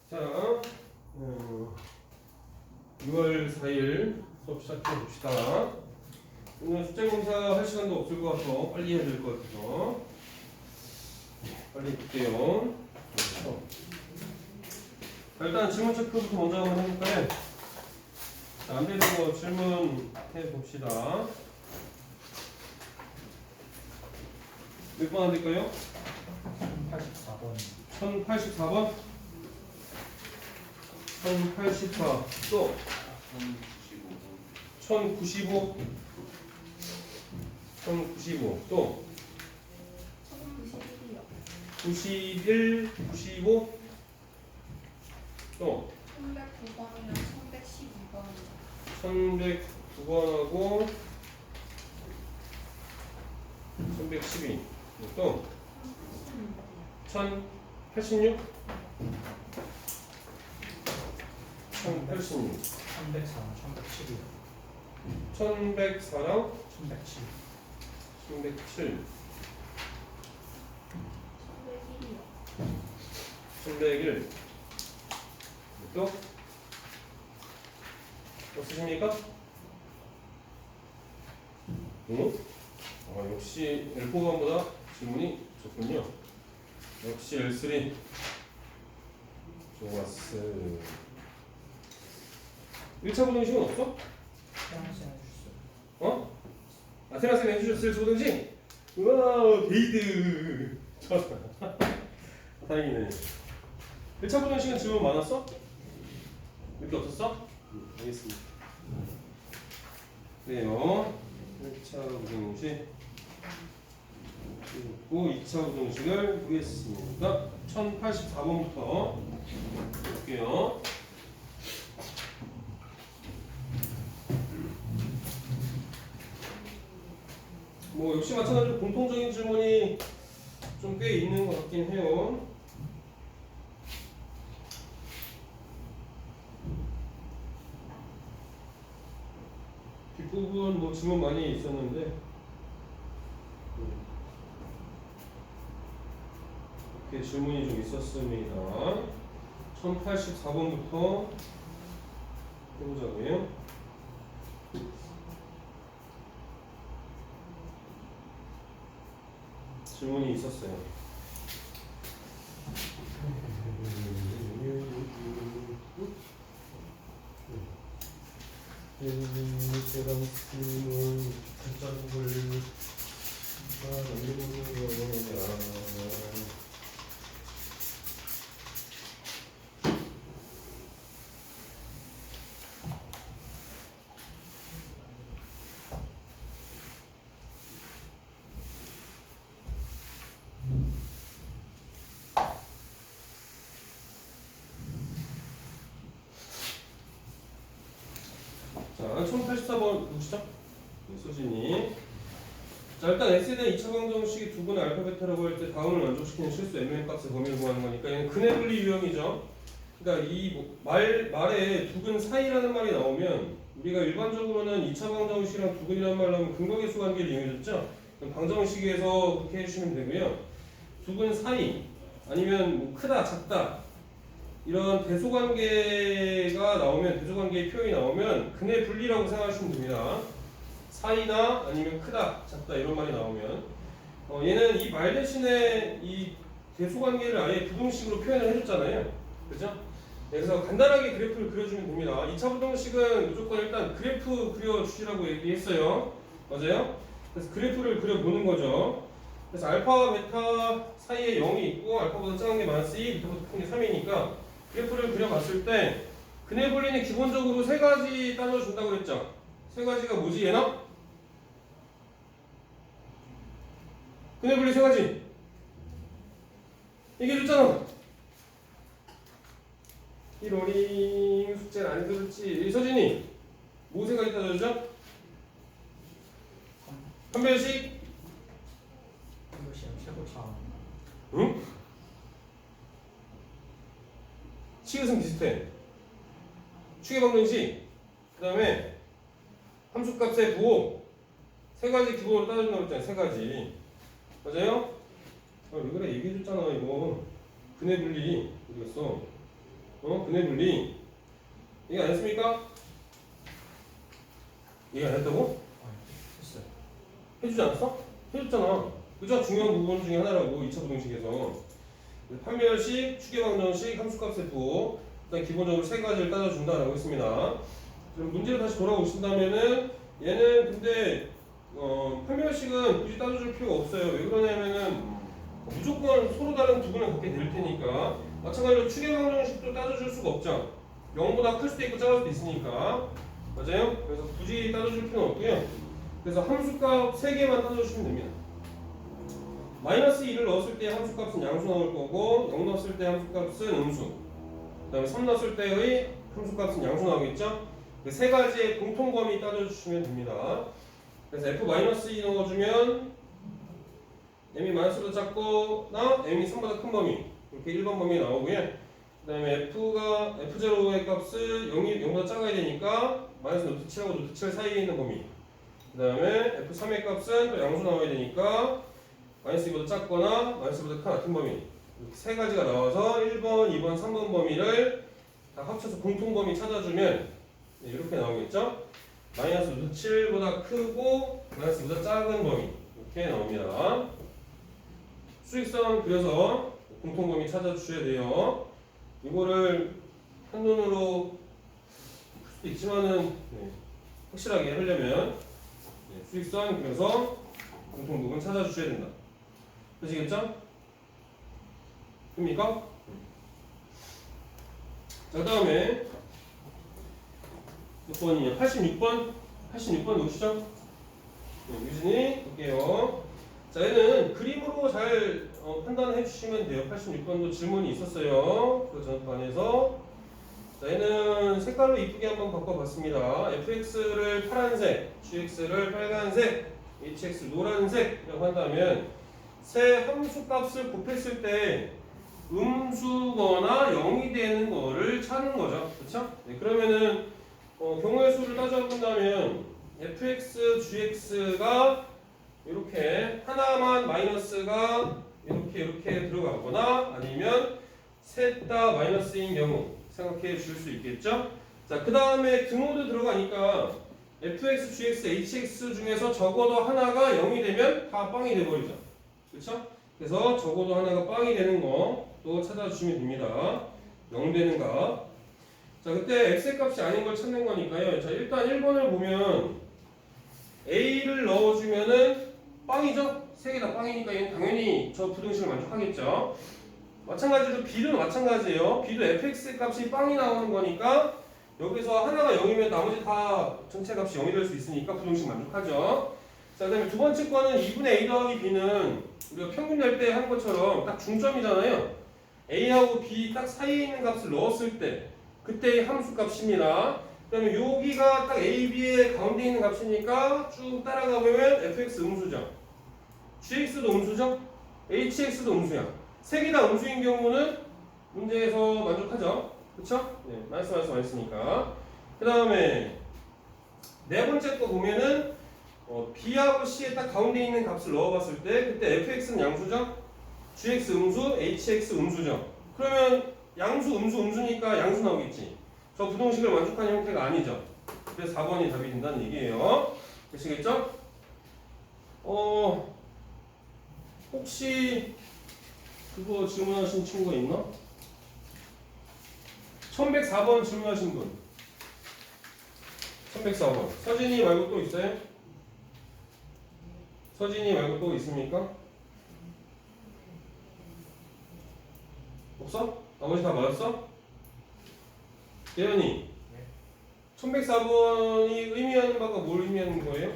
자, 6월 4일 수업 시작해 봅시다. 오늘 숙제 검사 할 시간도 없을 것 같아서 빨리 해야 될 것 같아서 빨리 볼게요. 일단 질문 체크부터 먼저 한번 해볼까요? 자, 안 되는 거 질문 해봅시다. 몇 번 안 될까요? 1084번. 1084번? 1084. 또 1095. 1095. 또 1091이요. 91, 95. 또 1109번이랑 1112번이요. 1109번하고 1112. 또 1086. 1086. 1104, 1107이요. 1104랑 1107. 1107. 1101이요. 1101. 또 없으십니까? 응? 역시 L4번보다 질문이 좋군요. 역시 L3. 좋았어. 1차 부등식은 없어? 태양생 해주셨어요. 어? 아테나쌤 해주셨어요, 부등식? 우와, 게이드. 좋았다. 다행이네. 1차 부등식은 질문 많았어? 몇 개 없었어? 알겠습니다. 그래요. 1차 부등식 그리고 2차 부등식을 보겠습니다. 1084번부터 볼게요. 뭐 역시 마찬가지로 공통적인 질문이 좀 꽤 있는 것 같긴 해요. 뒷부분 뭐 질문 많이 있었는데 이렇게 질문이 좀 있었습니다. 1084번부터 해보자고요. 질문이 있었어요. 자, 1084번 누구시죠? 소진이. 자, 일단 S에 대한 2차 방정식이 두 분의 알파 베타라고 할 때 다음을 만족시키는 실수 MN 값의 범위를 구하는 거니까 얘는 근해 분리 유형이죠. 그러니까 이 말에 두근 사이라는 말이 나오면 우리가 일반적으로는 2차 방정식이랑 두근이라는 말을 하면 근거계수 관계를 이용해줬죠. 그럼 방정식에서 그렇게 해주시면 되고요. 두근 사이 아니면 뭐 크다 작다 이런 대소관계가 나오면 대소관계의 표현이 나오면 근해 분리라고 생각하시면 됩니다. 사이나 아니면 크다 작다 이런 말이 나오면 얘는 이 말 대신에 이 대소관계를 아예 부등식으로 표현을 해줬잖아요. 그죠? 그래서 간단하게 그래프를 그려주면 됩니다. 2차 부등식은 무조건 일단 그래프 그려주시라고 얘기했어요. 맞아요? 그래서 그래프를 그려보는 거죠. 그래서 알파와 베타 사이에 0이 있고 알파보다 작은 게 마이너스 2, 베타보다 큰 게 3이니까 그래프를 그려봤을 때 근해 분리는 기본적으로 세 가지 따져준다고 그랬죠. 세 가지가 뭐지 얘나? 근해 분리 세 가지 얘기해줬잖아. 1월이 숙제를 안 해줬지. 서진이 뭐 세 가지 따져주죠? 판별식 이것이요. 최고차. 응? 치읓은 비슷해. 추계방정식 그 다음에 함수값의 부호 세 가지 기본으로 따져준다고 했잖아요. 세 가지 맞아요? 왜 그래 얘기해줬잖아 이거 근해 분리 어디 갔어? 근해 분리. 이해 안 했습니까? 이해 안 했다고? 했어요. 해주지 않았어? 해줬잖아. 그죠? 중요한 부분 중에 하나라고 2차 부등식에서. 판별식, 추계방정식, 함수값 세포. 일단 기본적으로 세 가지를 따져준다라고 했습니다. 그럼 문제로 다시 돌아오신다면은 얘는 근데 판별식은 굳이 따져줄 필요가 없어요. 왜 그러냐면은 무조건 서로 다른 두분을 갖게 될 테니까. 마찬가지로 추계방정식도 따져줄 수가 없죠. 0보다 클 수도 있고 작을 수도 있으니까. 맞아요? 그래서 굳이 따져줄 필요는 없고요. 그래서 함수값 3개만 따져주시면 됩니다. 마이너스 2를 넣었을 때 함수값은 양수 나올 거고 0 넣었을 때 함수값은 음수, 그 다음에 3 넣었을 때의 함수값은 양수 나오겠죠? 그 세 가지의 공통 범위 따져주시면 됩니다. 그래서 f-2 넣어주면 m이 마이너스보다 작거나 m이 3보다 큰 범위, 이렇게 1번 범위 나오고요. 그 다음에 f0의 값을 0보다 작아야 되니까 마이너스 노트 7하고 노트 7 사이에 있는 범위, 그 다음에 f3의 값은 또 양수 나와야 되니까 마이너스 2보다 작거나 마이너스 2보다 같은 범위, 이렇게 세 가지가 나와서 1번, 2번, 3번 범위를 다 합쳐서 공통 범위 찾아주면 이렇게 나오겠죠? 마이너스 루트 7보다 크고 마이너스 2보다 작은 범위 이렇게 나옵니다. 수익선 그려서 공통 범위 찾아주셔야 돼요. 이거를 한눈으로 풀 수도 있지만은 확실하게 하려면 수익선 그려서 공통 부분 찾아주셔야 된다. 되시겠죠? 됩니까? 자, 다음에 몇 번이냐? 86번? 86번 놓으시죠? 유진이 볼게요. 자, 얘는 그림으로 잘 판단해 주시면 돼요. 86번도 질문이 있었어요. 그 전반에서. 자, 얘는 색깔로 이쁘게 한번 바꿔봤습니다. fx를 파란색, gx를 빨간색, hx 노란색이라고 한다면 세 함수값을 곱했을 때 음수거나 0이 되는 거를 찾는 거죠. 그렇죠? 네, 그러면은 경우의 수를 따져본다면 fx, gx가 이렇게 하나만 마이너스가 이렇게 들어가거나 아니면 셋 다 마이너스인 경우 생각해 주실 수 있겠죠? 자, 그 다음에 등호도 들어가니까 fx, gx, hx 중에서 적어도 하나가 0이 되면 다 빵이 돼버리죠. 그렇죠? 그래서 적어도 하나가 빵이 되는 거 또 찾아주시면 됩니다. 0 되는 값. 자, 그때 x의 값이 아닌 걸 찾는 거니까요. 자, 일단 1번을 보면 a를 넣어주면은 빵이죠? 세 개 다 빵이니까 얘는 당연히 저 부등식을 만족하겠죠. 마찬가지로 b도 마찬가지예요. b도 fx 값이 빵이 나오는 거니까 여기서 하나가 0이면 나머지 다 전체 값이 0이 될 수 있으니까 부등식 만족하죠. 자, 그 다음에 두 번째 거는 2분의 a 더하기 b는 우리가 평균 낼 때 한 것처럼 딱 중점이잖아요. a하고 b 딱 사이에 있는 값을 넣었을 때 그때의 함수 값입니다. 그 다음에 여기가 딱 a, b의 가운데 있는 값이니까 쭉 따라가 보면 fx 음수죠. gx도 음수죠. hx도 음수야. 세 개 다 음수인 경우는 문제에서 만족하죠. 그쵸? 네, 마이너스니까. 그 다음에 네 번째 거 보면은 b하고 c의 딱 가운데 있는 값을 넣어봤을 때 그때 fx는 양수죠. gx 음수, hx 음수죠. 그러면 양수, 음수니까 양수 나오겠지. 저 부등식을 만족하는 형태가 아니죠. 그래서 4번이 답이 된다는 얘기예요. 되시겠죠? 혹시 그거 질문하신 친구가 있나? 1104번 질문하신 분. 1104번. 서진이 말고 또 있어요? 서진이 말고 또 있습니까? 없어? 나머지 다 맞았어? 대현이. 1104번이 의미하는 바가 뭘 의미하는 거예요?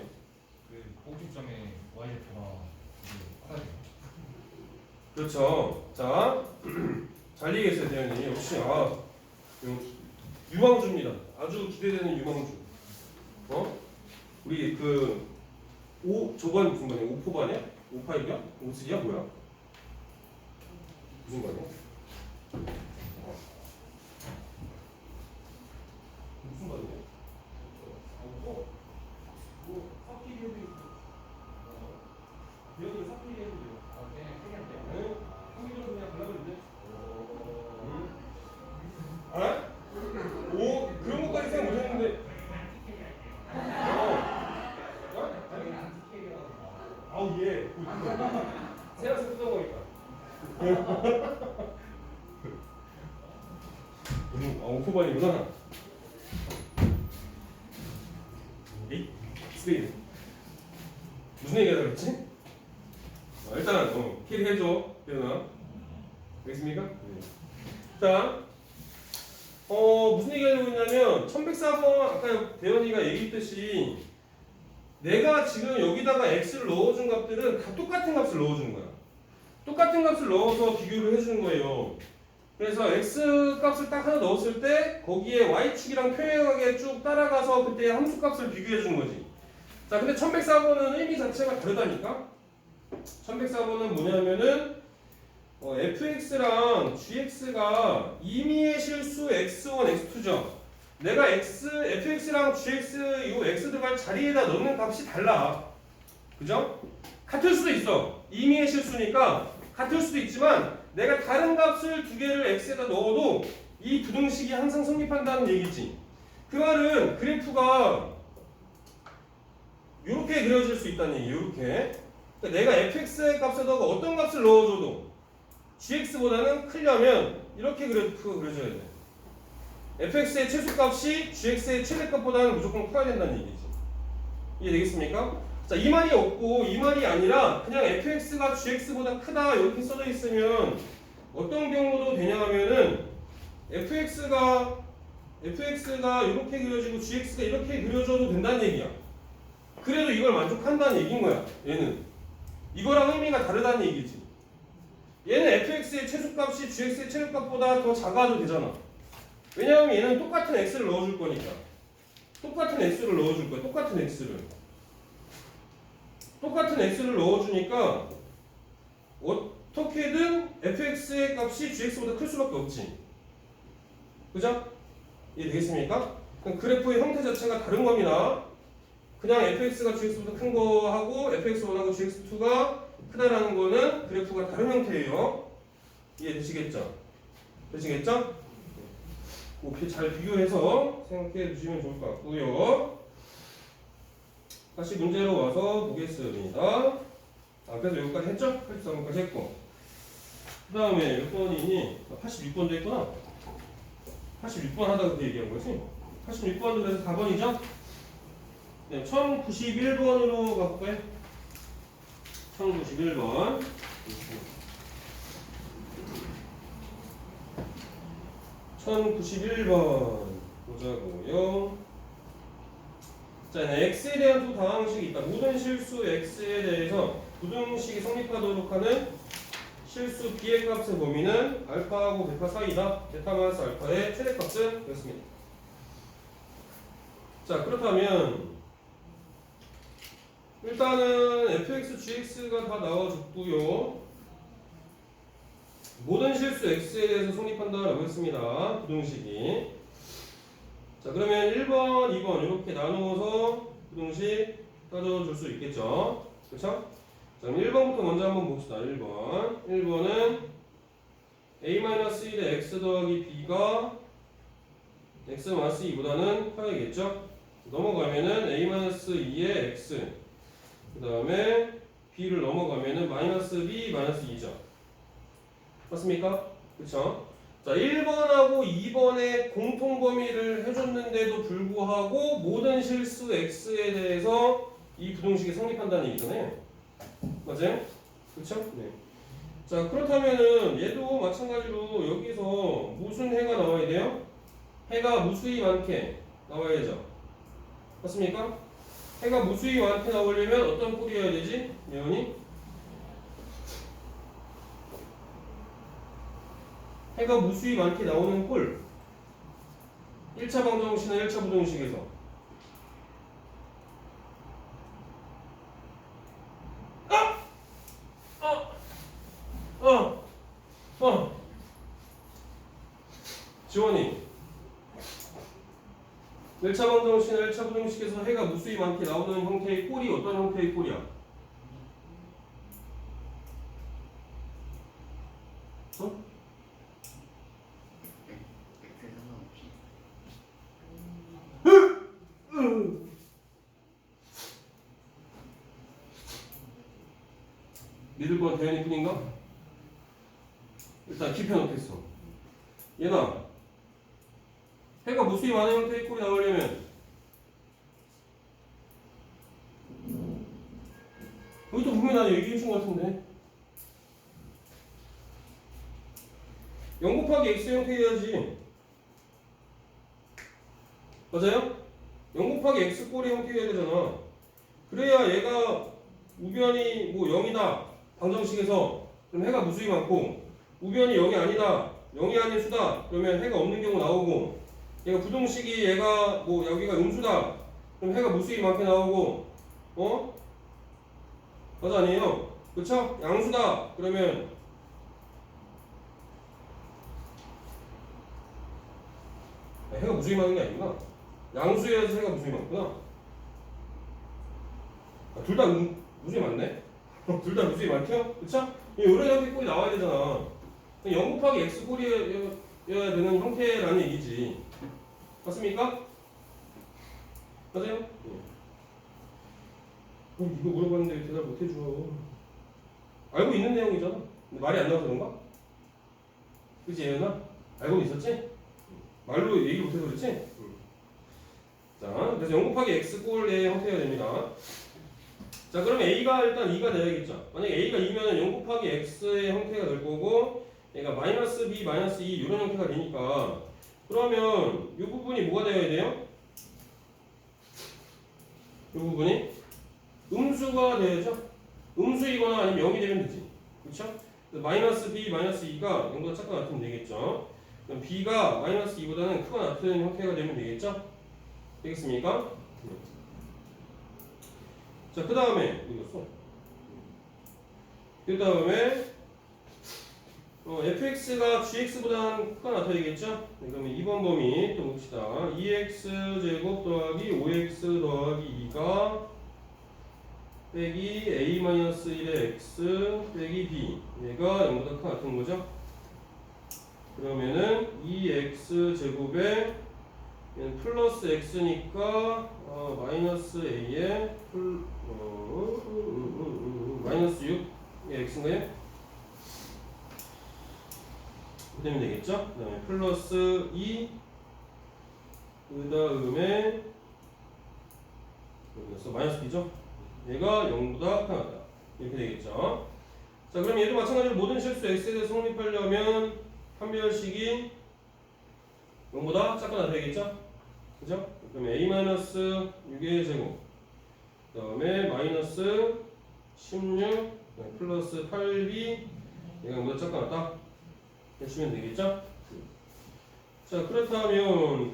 그 꼭지점에 y표가 커요. 그렇죠. 자, 잘 얘기했어요, 대현이. 역시 유망주입니다. 아주 기대되는 유망주. 우리 저번 무슨 반이야? 5포 반이야? 5파이야? 5스리야? 뭐야? 무슨 반이야? 무슨 반이야? 사피리움이 대현이 사피리움이요. 그냥 네? 한기좀 그냥 골라버리네. 알아? 5번이구나. 에이? 스페인. 무슨 얘기하다 그랬지? 일단 캐리 해줘. 대현아. 알겠습니까? 네. 자, 무슨 얘기하려고 했냐면 1104번 아까 대현이가 얘기했듯이 내가 지금 여기다가 x를 넣어준 값들은 다 똑같은 값을 넣어주는 거야. 똑같은 값을 넣어서 비교를 해주는 거예요. 그래서 x 값을 딱 하나 넣었을 때 거기에 y축이랑 평행하게 쭉 따라가서 그때 함수 값을 비교해 주는 거지. 자, 근데 1104번은 의미 자체가 다르다니까? 1104번은 뭐냐면은 fx랑 gx가 임의의 실수 x1, x2죠. 내가 fx랑 gx 이 x 들어갈 자리에다 넣는 값이 달라. 그죠? 같을 수도 있어. 임의의 실수니까 같을 수도 있지만 내가 다른 값을 두 개를 x에다 넣어도 이 부등식이 항상 성립한다는 얘기지. 그 말은 그래프가 이렇게 그려질 수 있다는 얘기. 이렇게. 그러니까 내가 fx의 값에다가 어떤 값을 넣어줘도 gx보다는 크려면 이렇게 그래프가 그려져야 돼. fx의 최소값이 gx의 최대값보다는 무조건 커야 된다는 얘기지. 이해되겠습니까? 자, 이 말이 없고 이 말이 아니라 그냥 fx가 gx보다 크다 이렇게 써져 있으면 어떤 경우도 되냐 하면은 fx가 이렇게 그려지고 gx가 이렇게 그려져도 된다는 얘기야. 그래도 이걸 만족한다는 얘기인 거야. 얘는 이거랑 의미가 다르다는 얘기지. 얘는 fx의 최소값이 gx의 최대값보다 더 작아도 되잖아. 왜냐하면 얘는 똑같은 x를 넣어줄 거니까. 똑같은 x를 넣어줄 거야. 똑같은 x를 넣어주니까 어떻게든 fx의 값이 gx보다 클 수밖에 없지. 그죠? 이해되겠습니까? 그래프의 형태 자체가 다른 겁니다. 그냥 fx가 gx보다 큰 거하고 fx1하고 gx2가 크다라는 거는 그래프가 다른 형태예요. 이해되시겠죠? 이렇게 잘 비교해서 생각해 주시면 좋을 것 같고요. 다시 문제로 와서 보겠습니다. 그래서 여기까지 했죠? 83번까지 했고 그 다음에 몇 번이니? 86번도 했구나. 86번 하다가 그렇게 얘기한 거지? 86번도 그래서 4번이죠? 네, 1091번으로 가볼까요? 1091번. 1091번 보자고요. 자, x에 대한 또 다항식이 있다. 모든 실수 x에 대해서 부등식이 성립하도록 하는 실수 b의 값의 범위는 알파하고 베타 사이다. 베타 마이너스 알파의 최대값은 그렇습니다. 자, 그렇다면 일단은 fx, gx가 다 나와줬고요. 모든 실수 x에 대해서 성립한다라고 했습니다. 부등식이. 자, 그러면 1번, 2번 이렇게 나누어서 부등식 따져줄 수 있겠죠. 그렇죠? 자, 그럼 1번부터 먼저 한번 봅시다. 1번. 1번은 a-1의 x 더하기 b가 x-2보다는 커야겠죠. 넘어가면은 a-2의 x 그 다음에 b를 넘어가면은 마이너스 b 마이너스 2죠. 맞습니까? 그쵸? 자, 1번하고 2번의 공통 범위를 해줬는데도 불구하고 모든 실수 x에 대해서 이 부등식이 성립한다는 얘기잖아요. 맞아요? 그쵸? 네. 자, 그렇다면은 얘도 마찬가지로 여기서 무슨 해가 나와야 돼요? 해가 무수히 많게 나와야죠. 맞습니까? 해가 무수히 많게 나오려면 어떤 꼴이어야 되지? 예원이? 해가 무수히 많게 나오는 꼴. 1차 방정식이나 1차 부등식에서 지원이 1차 방정식이나 1차 부등식에서 해가 무수히 많게 나오는 형태의 꼴이 어떤 형태의 꼴이야? 믿을 건 대현이 뿐인가? 일단 깊여놓겠어. 얘나 해가 무수히 많은 형태의 꼴이 나오려면 여기도 분명히 나 얘기해 준 것 같은데 0 곱하기 x 형태여야지 맞아요? 0 곱하기 x 꼴의 형태여야 되잖아 그래야 얘가 우변이 뭐 0이다 방정식에서 그럼 해가 무수히 많고 우변이 0이 아니다 0이 아닌 수다 그러면 해가 없는 경우 나오고 얘가 부동식이 얘가 뭐 여기가 음수다 그럼 해가 무수히 많게 나오고 맞아 아니에요? 그쵸? 양수다 그러면 해가 무수히 많은 게 아니구나 양수여야지 해가 무수히 많구나 둘 다 무수히 많네? 둘 다 무수히 많죠? 그쵸? 이런 형태 꼴이 나와야 되잖아 0 곱하기 x 꼴이어야 되는 형태라는 얘기지 맞습니까? 맞아요? 이거 물어봤는데 왜 대답 못 해줘 알고 있는 내용이잖아 근데 말이 안 나와서 그런가? 그치 예은아? 알고는 있었지? 말로 얘기 못해서 그렇지? 자 그래서 0 곱하기 x 꼴의 형태가 됩니다 자 그럼 a가 일단 2가 돼야겠죠 만약에 a가 2면 0 곱하기 x의 형태가 될 거고 얘가 마이너스 b 마이너스 2 이런 형태가 되니까 그러면 이 부분이 뭐가 되어야 돼요? 이 부분이 음수가 돼야죠 음수이거나 아니면 0이 되면 되지 그렇죠? 마이너스 b 마이너스 2가 0보다 작거나 같으면 되겠죠 그럼 b가 마이너스 2보다는 크거나 같은 형태가 되면 되겠죠? 되겠습니까? 자 그 다음에 어디 갔어? 그 다음에 fx가 gx보다는 크거나 같아야 되겠죠? 그러면 2번 범위 또 봅시다 2x제곱 더하기 5x 더하기 2가 빼기 a-1의 x 빼기 b 얘가 0보다 크거나 같은 거죠? 그러면 2x제곱에 플러스 x니까 마이너스 a에 마이너스 6의 x인가요? 그 되면 되겠죠? 그 다음에 플러스 2 그 다음에 여기서 마이너스 b죠? 얘가 0보다 크다 이렇게 되겠죠? 자 그럼 얘도 마찬가지로 모든 실수 x에 대해 성립하려면 판별식이 0보다 작거나 되겠죠? 그죠? 그럼 a-6의 제곱 그 다음에 마이너스 16 플러스 8b 얘가 0보다 작거나 같다 해주시면 되겠죠? 자 그렇다면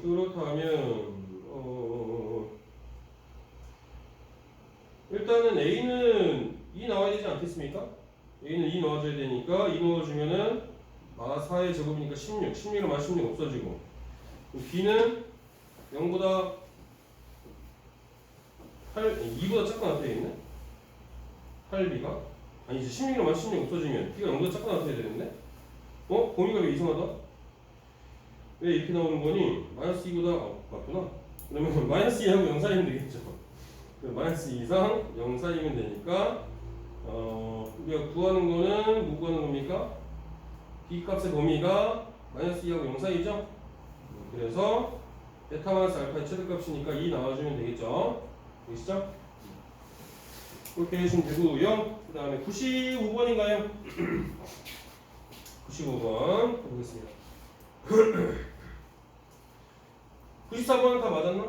일단은 a는 2 나와야 되지 않겠습니까? a는 2 넣어줘야 되니까 2 넣어주면은 4의 제곱이니까 16 16은 16 없어지고 b는 0보다 2보다 작거나 같아야 되겠네? 8b가? 아니지 16은 16 없어지면 b가 0보다 작거나 같아야 되는데? 범위가 왜 이상하다? 왜 이렇게 나오는 거니? 마이너스 2보다 맞구나 그러면 마이너스 2하고 0 사이면 되겠죠 마이너스 2 이상 0 사이면 되니까 우리가 구하는 거는 뭐 구하는 겁니까? b 값의 범위가 마이너스 2하고 0 사이죠? 그래서 베타 마이너스 알파의 최대값이니까 2 나와주면 되겠죠? 보이시죠? 그렇게 해주시면 되고요. 그 다음에 95번인가요? 95번 보겠습니다. 94번은 다 맞았나?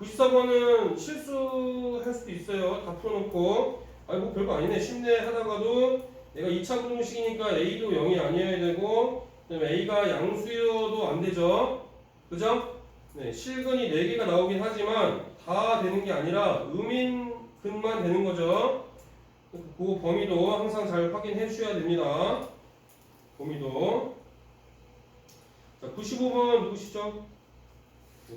94번은 실수할 수도 있어요. 다 풀어놓고 뭐 별거 아니네. 쉽네 하다가도 얘가 2차 부동식이니까 a도 0이 아니어야 되고 그 다음에 a가 양수여도 안 되죠. 그죠? 네, 실근이 4개가 나오긴 하지만 다 되는 게 아니라 음인근만 되는 거죠. 그 범위도 항상 잘 확인해 주셔야 됩니다. 범위도. 자, 95번 누구시죠?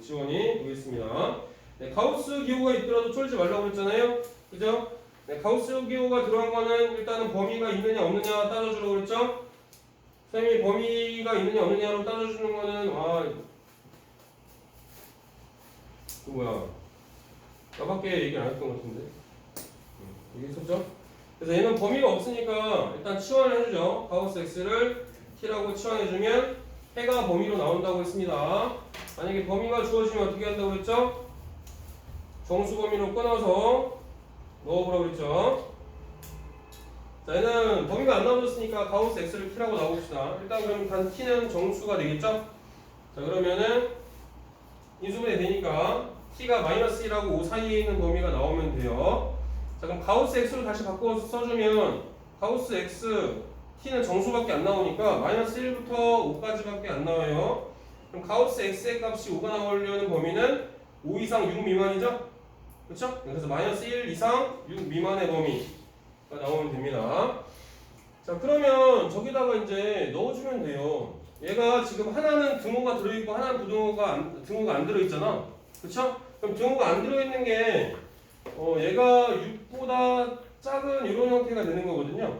지원이 보겠습니다. 네, 가우스 기호가 있더라도 쫄지 말라고 그랬잖아요. 그죠? 네, 가우스 기호가 들어간 거는 일단은 범위가 있느냐 없느냐 따져주라고 그랬죠? 선생님이 범위가 있느냐 없느냐로 따져주는 거는 그 뭐야 나밖에 얘기 안 했던 것 같은데 얘기했었죠? 그래서 얘는 범위가 없으니까 일단 치환을 해주죠. 가우스 x를 t라고 치환해주면 해가 범위로 나온다고 했습니다. 만약에 범위가 주어지면 어떻게 한다고 했죠? 정수 범위로 끊어서 넣어보라고 했죠. 자, 얘는 범위가 안 나와줬으니까 가우스 x를 t라고 나옵시다. 일단 그럼 단 t는 정수가 되겠죠? 자, 그러면은 인수분해 되니까 t가 마이너스 1하고 5 사이에 있는 범위가 나오면 돼요. 자, 그럼 가우스 x로 다시 바꿔서 써주면 가우스 x t는 정수밖에 안 나오니까 마이너스 1부터 5까지밖에 안 나와요. 그럼 가우스 x의 값이 5가 나오려는 범위는 5 이상 6 미만이죠? 그렇죠? 그래서 마이너스 1 이상 6 미만의 범위가 나오면 됩니다. 자, 그러면 저기다가 이제 넣어주면 돼요. 얘가 지금 하나는 등호가 들어있고 하나는 등호가 안 들어있잖아. 그렇죠? 그럼 등호가 안 들어있는 게 얘가 6보다 작은 이런 형태가 되는 거거든요.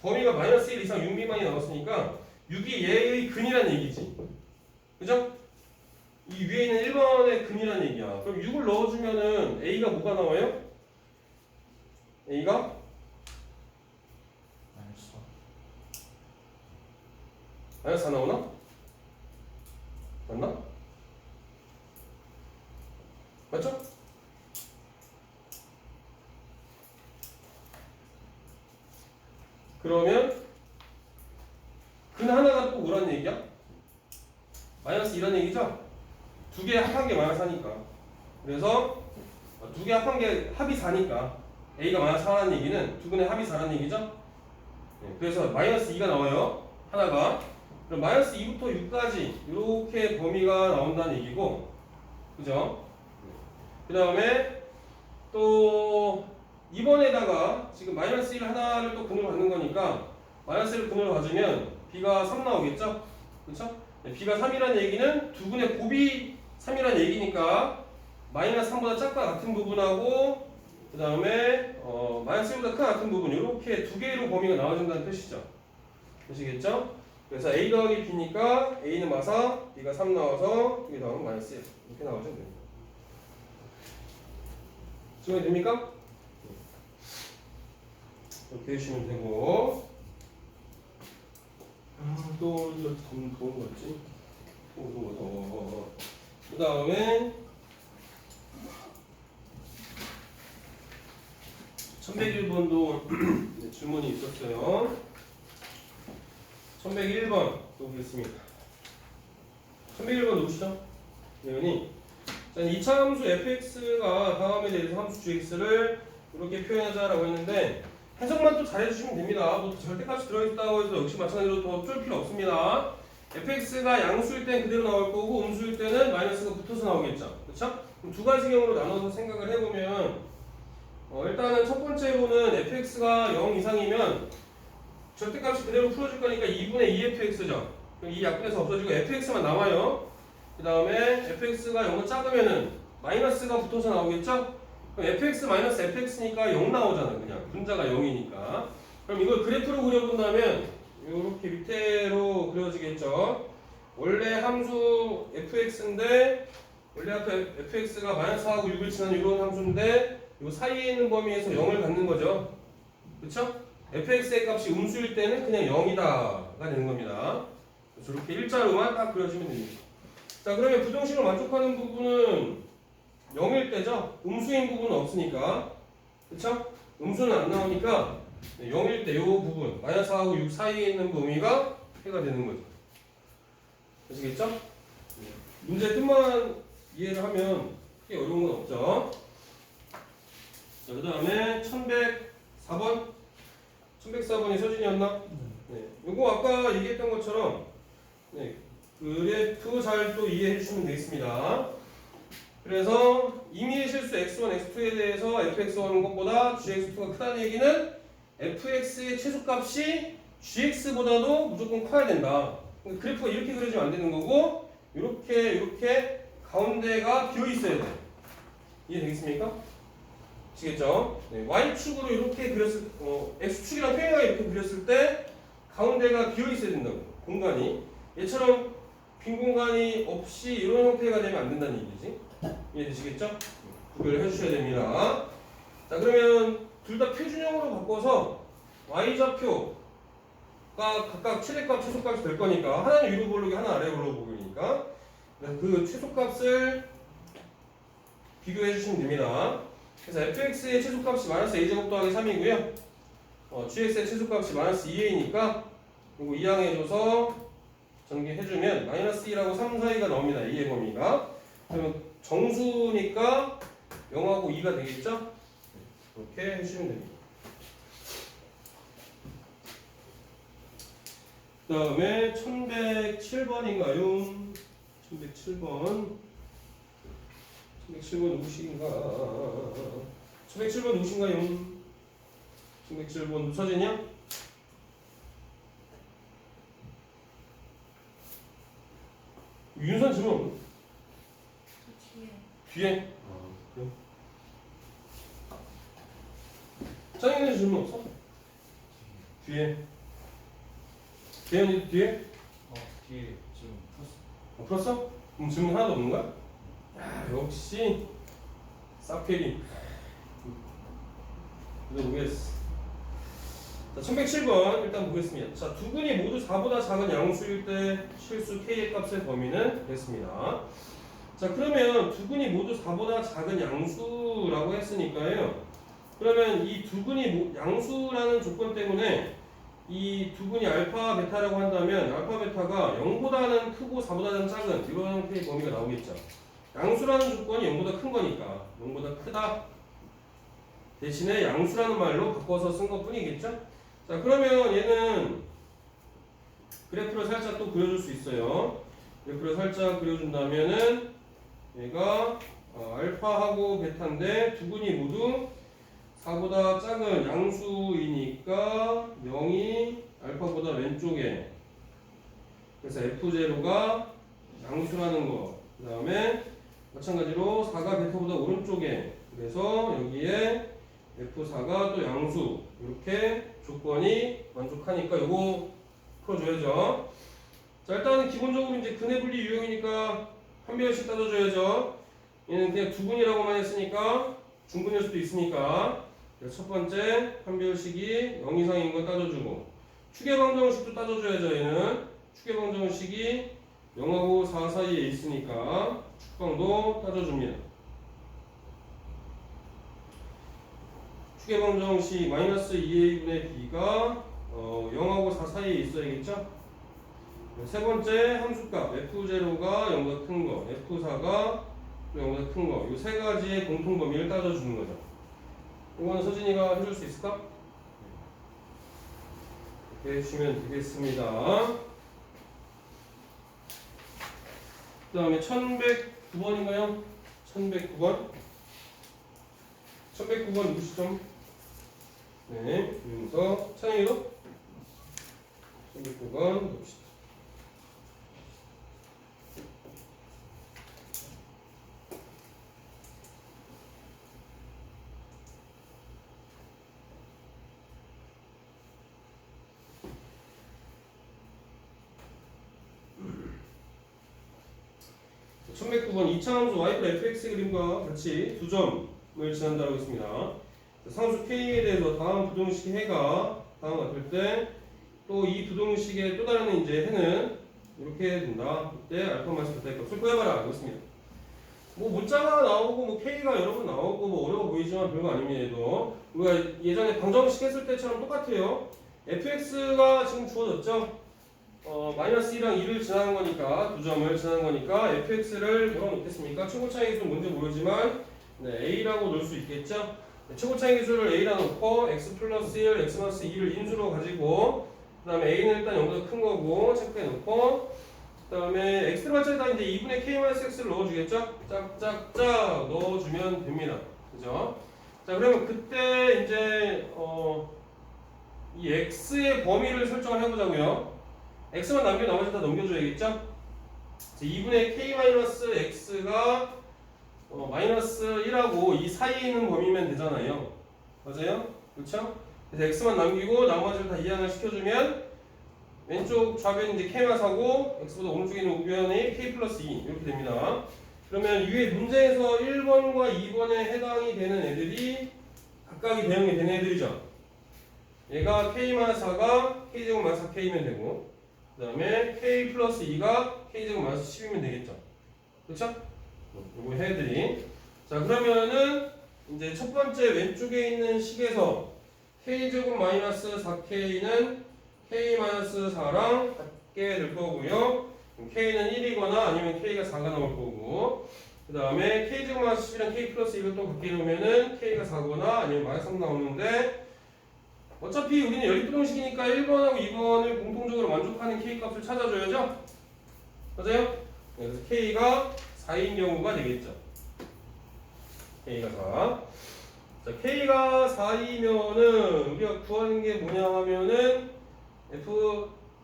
범위가 마이너스 1 이상 6 미만이 나왔으니까 6이 얘의 근이란 얘기지. 그죠? 이 위에 있는 1번의 근이란 얘기야. 그럼 6을 넣어주면은 A가 뭐가 나와요? A가 마이너스 4. 마이너스 4 나오나? 맞나? 맞죠? 그러면 근 하나가 또 뭐란 얘기야? 마이너스 2란 얘기죠? 두 개 합한 게 마이너스 4니까. 그래서 두 개 합한 게 합이 4니까 A가 마이너스 4라는 얘기는 두 근의 합이 4라는 얘기죠? 네, 그래서 마이너스 2가 나와요. 하나가. 그럼 마이너스 2부터 6까지 이렇게 범위가 나온다는 얘기고, 그죠? 그 다음에 또 2번에다가 지금 마이너스 1 하나를 또 근으로 받는 거니까 마이너스 1을 근으로 가주면 B가 3 나오겠죠? 그쵸? 네, B가 3이라는 얘기는 두 근의 곱이 3이라는 얘기니까 마이너스 3보다 작과 같은 부분하고 그 다음에 마이너스 1보다 큰 같은 부분 이렇게 두 개로 범위가 나와준다는 뜻이죠. 되시겠죠? 그래서 A 더하기 B니까 A는 마사, B가 3 나와서 2개 더하면 마이너스 1 이렇게 나와주면 됩니다. 지금 됩니까? 이렇게 해주시면 되고 또 이제 더운 거 있지? 그 다음에 1101번도 질문이 있었어요. 1101번 또 보겠습니다. 1101번 누구시죠? 예은이. 자, 2차 함수 fx가 다음에 대해서 함수 gx를 이렇게 표현하자라고 했는데 해석만 또 잘해주시면 됩니다. 뭐 절대값이 들어있다고 해서 역시 마찬가지로 더 쫄 필요 없습니다. fx가 양수일 땐 그대로 나올 거고 음수일 때는 마이너스가 붙어서 나오겠죠. 그렇죠? 그럼 두 가지 경우로 나눠서 생각을 해보면 일단은 첫 번째로는 fx가 0 이상이면 절대값이 그대로 풀어줄 거니까 2분의 2fx죠. 그럼 이 약분에서 없어지고 fx만 남아요. 그 다음에 fx가 0보다 작으면은 마이너스가 붙어서 나오겠죠? 그럼 fx-fx니까 0 나오잖아. 그냥 분자가 0이니까. 그럼 이걸 그래프로 그려본다면 이렇게 밑으로 그려지겠죠. 원래 함수 fx인데 원래 앞에 fx가 마이너스하고 6을 지나는 이런 함수인데 이 사이에 있는 범위에서 0을 갖는 거죠. 그쵸? fx의 값이 음수일 때는 그냥 0이다가 되는 겁니다. 그래서 이렇게 일자로만 딱 그려주면 됩니다. 자, 그러면 부등식을 만족하는 부분은 0일 때죠. 음수인 부분은 없으니까. 그쵸? 음수는 안 나오니까 0일 때 이 부분 마이너스하고 6 사이에 있는 범위가 해가 되는 거죠. 아시겠죠? 문제 뜻만 이해를 하면 크게 어려운 건 없죠. 자, 그 다음에 1104번 1104번이 서진이었나? 네. 요거 아까 얘기했던 것처럼 네, 그래프 잘 또 이해해 주시면 되겠습니다. 그래서 임의의 실수 x1, x2에 대해서 fx1은 것보다 gx2가 크다는 얘기는 fx의 최소값이 gx보다도 무조건 커야 된다. 그래프가 이렇게 그려지면 안 되는 거고 이렇게 가운데가 비어 있어야 돼. 이해되겠습니까? 아시겠죠? 네, y축으로 이렇게 그렸을 x축이랑 평행하게 이렇게 그렸을 때 가운데가 비어 있어야 된다고. 공간이 얘처럼 빈 공간이 없이 이런 형태가 되면 안 된다는 얘기지. 이해되시겠죠? 구별을 해주셔야 됩니다. 자, 그러면 둘 다 표준형으로 바꿔서 y좌표 각각 최대값, 최소값이 될 거니까 하나는 위로 볼록이 하나 아래 볼록이니까 그 최소값을 비교해 주시면 됩니다. 그래서 fx의 최소값이 마이너스 a제곱 더하기 3이고요. gx의 최소값이 마이너스 2a니까 이거 이항해줘서 전개해주면 마이너스 2라고 3 사이가 나옵니다. 2의 범위가. 그러면 정수니까 0하고 2가 되겠죠? 이렇게 해주시면 됩니다. 그 다음에 1107번인가요? 1107번. 1107번 누구시인가? 1107번 누구신가요? 1107번 누서진이요? 윤선 질문 없나? 저 뒤에. 뒤에? 그래. 짜증내는 질문 없어? 뒤에. 대현이도 뒤에? 뒤에 지금 풀었어. 풀었어? 그럼 질문 하나도 없는 거야? 야, 역시 사페리. 이거 보겠어. 자, 1107번 일단 보겠습니다. 자, 두 근이 모두 4보다 작은 양수일 때 실수 k의 값의 범위는 됐습니다. 자, 그러면 두 근이 모두 4보다 작은 양수라고 했으니까요. 그러면 이 두 근이 양수라는 조건 때문에 이 두 근이 알파 베타라고 한다면 알파 베타가 0보다는 크고 4보다는 작은 이런 형태의 범위가 나오겠죠. 양수라는 조건이 0보다 큰 거니까 0보다 크다 대신에 양수라는 말로 바꿔서 쓴 것 뿐이겠죠. 자, 그러면 얘는 그래프를 살짝 또 그려줄 수 있어요. 그래프를 살짝 그려준다면은 얘가 알파하고 베타인데 두 근이 모두 4보다 작은 양수이니까 0이 알파보다 왼쪽에, 그래서 F0가 양수라는 거. 그 다음에 마찬가지로 4가 베타보다 오른쪽에, 그래서 여기에 F4가 또 양수. 이렇게 조건이 만족하니까 이거 풀어줘야죠. 자, 일단은 기본적으로 이제 근해 분리 유형이니까 한 배열씩 따져줘야죠. 얘는 그냥 두 분이라고만 했으니까 중분일 수도 있으니까 첫 번째 한 배열식이 0 이상인 거 따져주고, 추계방정식도 따져줘야죠. 얘는 추계방정식이 0하고 4 사이에 있으니까 축방도 따져줍니다. 추계방정식 마이너스 2a분의 b가 0하고 4 사이에 있어야겠죠? 세 번째 함수값 f0가 0보다 큰 거, f4가 0보다 큰 거, 이 세 가지의 공통 범위를 따져주는 거죠. 이거는 서진이가 해줄 수 있을까? 이렇게 해주시면 되겠습니다. 그 다음에 1109번인가요? 1109번? 1109번 누구시죠? 네, 그러면서 찬영이도 1109번 봅시다. 자, 1109번 2차 함수 y플 fx 그림과 같이 두 점을 지난다고 했습니다. 상수 K에 대해서 다음 부동식 해가 다음과 같을 때 또 이 부동식의 또 다른 이제 해는 이렇게 된다. 이때 알파 마이너스 베타의 값을 구해봐라. 이렇습니다. 뭐 문자가 나오고 뭐 K가 여러 번 나오고 뭐 어려워 보이지만 별거 아닙니다. 얘도 우리가 예전에 방정식 했을 때처럼 똑같아요. fx가 지금 주어졌죠. 마이너스 2랑 2를 지나는 거니까 두 점을 지나는 거니까 fx를 뭐라 놓겠습니까? 최고 차이 기술은 뭔지 모르지만 네, a라고 넣을 수 있겠죠. 최고 차이 기술을 a라 놓고 x 플러스 1, x 마이너스 2를 인수로 가지고 그 다음에 a는 일단 0보다 큰 거고 체크해 놓고 그 다음에 x를 맞춰다 이제 2분의 k 마이너스 x를 넣어주겠죠. 짝짝짝 넣어주면 됩니다. 그죠? 자, 그러면 그때 이제 이 x의 범위를 설정을 해보자고요. x만 남기고 나머지 다 넘겨줘야겠죠. 2분의 k-x가 마이너스 1하고 이 사이에 있는 범위면 되잖아요. 맞아요? 그렇죠? 그래서 x만 남기고 나머지를 다 이항을 시켜주면 왼쪽 좌변이 이제 k만 사고 x보다 오른쪽에 있는 우변이 k 플러스 2 이렇게 됩니다. 그러면 위에 문제에서 1번과 2번에 해당이 되는 애들이 각각이 대응이 되는 애들이죠. 얘가 K-4가 K제곱-4K면 되고 그 다음에 K 플러스 2가 K제곱-10이면 되겠죠. 그쵸? 요거 해드림. 자, 그러면은 이제 첫 번째 왼쪽에 있는 식에서 K제곱-4K는 K-4랑 같게 될 거고요. K는 1이거나 아니면 K가 4가 나올 거고 그 다음에 K제곱-10이랑 K 플러스 1을 또 같게 놓으면은 K가 4거나 아니면 -3 나오는데 어차피 우리는 연립부등식이니까 1번하고 2번을 공통적으로 만족하는 K 값을 찾아줘야죠? 맞아요? 그래서 K가 4인 경우가 되겠죠. K가 4. 자, K가 4이면은 우리가 구하는 게 뭐냐 하면은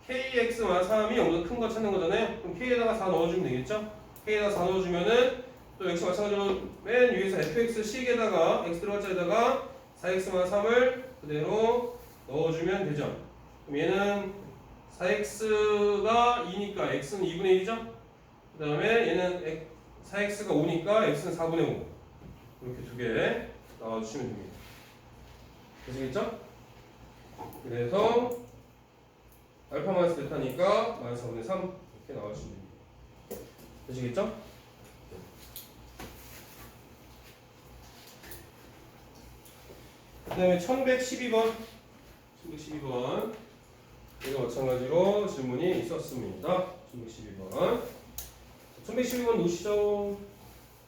KX-3이 0보다 큰 거 찾는 거잖아요. 그럼 K에다가 4 넣어주면 되겠죠? K에다가 4 넣어주면은 또 역시 마찬가지로 맨 위에서 fx 식에다가 x 들어갈 자리에다가 4x-3을 그대로 넣어주면 되죠. 그럼 얘는 4x가 2니까 x는 2분의 1이죠? 그 다음에 얘는 4x가 5니까 x는 4분의 5 이렇게 두 개 나와주시면 됩니다. 되시겠죠? 그래서 알파 마이너스 베타니까 마이너스 4분의 3 이렇게 나와주시면 됩니다. 되시겠죠? 그 다음에 1112번 이거 마찬가지로 질문이 있었습니다. 1112번 1112번 놓으시죠.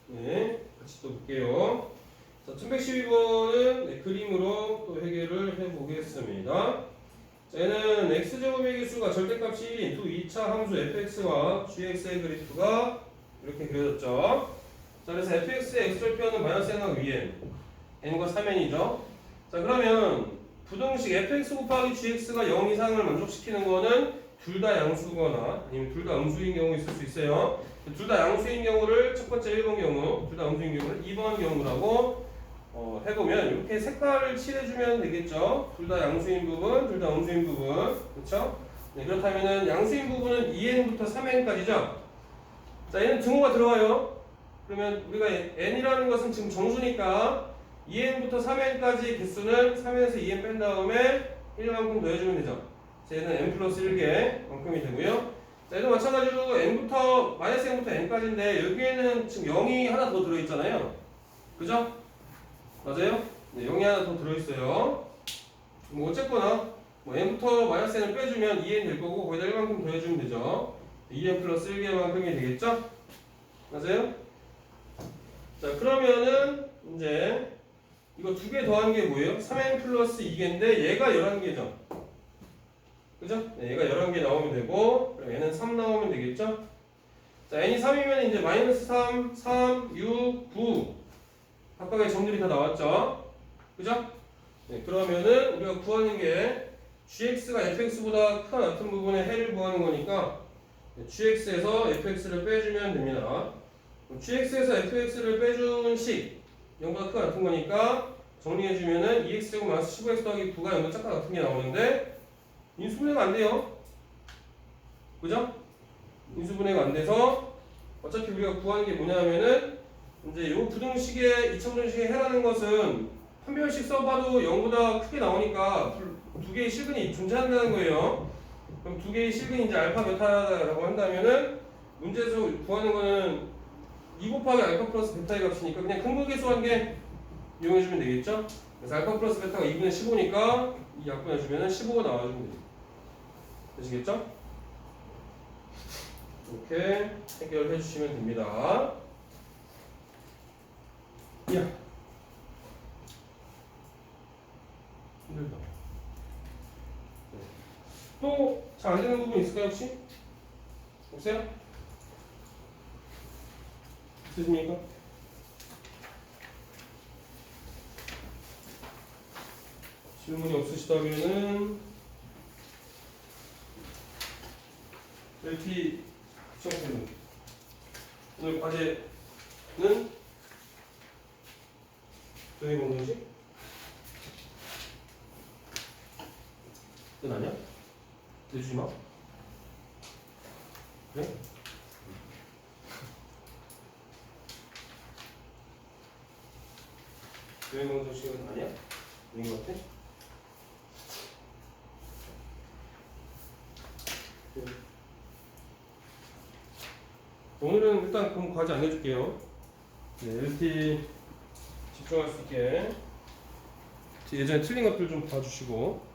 네, 같이 또 볼게요. 자, 1112번은 그림으로 또 해결을 해보겠습니다. 자, 얘는 x제곱의 개수가 절대값이 두 2차 함수 fx와 gx의 그래프가 이렇게 그려졌죠. 자, 그래서 fx의 x절편은 마이너스 n하고 2n, n과 3n이죠. 자, 그러면 부등식 fx 곱하기 gx가 0 이상을 만족시키는 거는 둘 다 양수거나 아니면 둘 다 음수인 경우 있을 수 있어요. 둘 다 양수인 경우를 첫 번째 1번 경우, 둘 다 음수인 경우를 2번 경우라고 해보면 이렇게 색깔을 칠해주면 되겠죠. 둘 다 양수인 부분, 둘 다 음수인 부분, 그렇죠? 네, 그렇다면은 양수인 부분은 2n부터 3n까지죠. 자, 얘는 등호가 들어가요. 그러면 우리가 n이라는 것은 지금 정수니까 2n부터 3n까지 개수는 3n에서 2n 뺀 다음에 1만큼 더해주면 되죠. 자, 얘는 n 플러스 1개 만큼이 되고요. 자, 얘도 마찬가지로 n부터 마이너스 n부터 n까지인데 여기에는 지금 0이 하나 더 들어있잖아요. 그죠? 맞아요? 네, 0이 하나 더 들어있어요. 뭐 어쨌거나 뭐 n부터 마이너스 n을 빼주면 2n 될 거고 거기다 1만큼 더해주면 되죠. 2n 플러스 1개만큼이 되겠죠? 맞아요? 자, 그러면은 이제 이거 두 개 더한 게 뭐예요? 3n 플러스 2개인데 얘가 11개죠. 그죠? 네, 얘가 11개 나오면 되고 그럼 얘는 3 나오면 되겠죠? 자, n이 3이면 이제 마이너스 3, 3, 6, 9 각각의 점들이 다 나왔죠? 그죠? 네, 그러면은 우리가 구하는 게 gx가 fx보다 크다 같은 부분의 해를 구하는 거니까 gx에서 fx를 빼주면 됩니다. gx에서 fx를 빼준 식 0보다 크다 같은 거니까 정리해주면은 2x제곱 마이너스 15x 더하기 9가 0보다 작다 같은 게 나오는데 인수분해가 안 돼요. 그죠? 인수분해가 안 돼서 어차피 우리가 구하는 게 뭐냐면은 이제 요 부등식의 2차부등식의 해라는 것은 판별식 써봐도 0보다 크게 나오니까 두 개의 실근이 존재한다는 거예요. 그럼 두 개의 실근이 이제 알파 베타라고 한다면은 문제에서 구하는 거는 2 곱하기 알파 플러스 베타의 값이니까 그냥 큰 거계수 한 개 이용해주면 되겠죠? 그래서 알파 플러스 베타가 2분의 15니까 이 약분해주면 15가 나와주면 돼요. 되시겠죠? 이렇게 해결해 주시면 됩니다. 이야, 힘들다. 또 잘 안 되는 부분 있을까요, 혹시? 없어요? 있으십니까? 질문이 없으시다면은 LP 시험팀 오늘 과제는 조용히 공동식? 끝 아니야? 내주지 마. 그래? 조용히 공동식은 아니야? 아닌 것 같아? 오늘은 일단 그럼 과제 안 해줄게요. 네, LT 집중할 수 있게 예전에 틀린 것들 좀 봐주시고